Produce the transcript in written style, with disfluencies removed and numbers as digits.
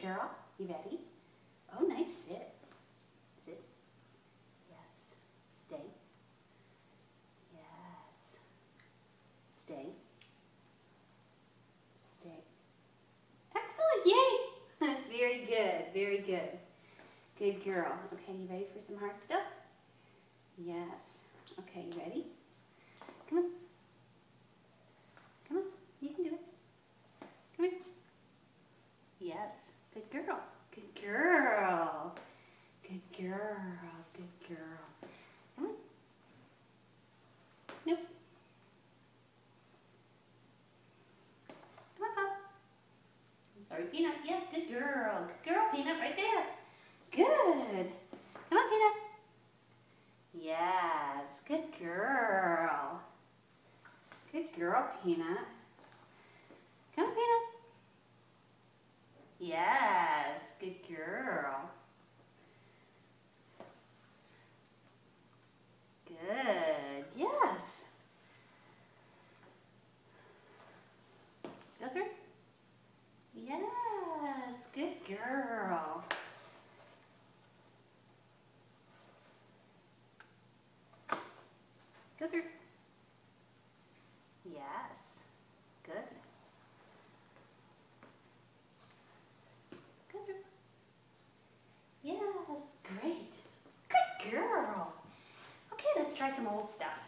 girl. You ready? Oh, nice. Sit. Sit. Yes. Stay. Yes. Stay. Stay. Excellent. Yay. Very good. Very good. Good girl. Okay, you ready for some hard stuff? Yes. Okay, you ready? Come on. Come on. You can do it. Come here. Yes. Good girl. Good girl. Good girl. Good girl. Come on. Nope. Come on, Pop. I'm sorry, Peanut. Yes, good girl. Good girl, Peanut, right there. Good. Come on, Peanut. Yes, good girl. Good girl, Peanut. Come on, Peanut. Yes, good girl. Good, yes. Go through. Yes, good girl. Go through. Yes, good. Go through. Yes, great. Good girl. Okay, let's try some old stuff.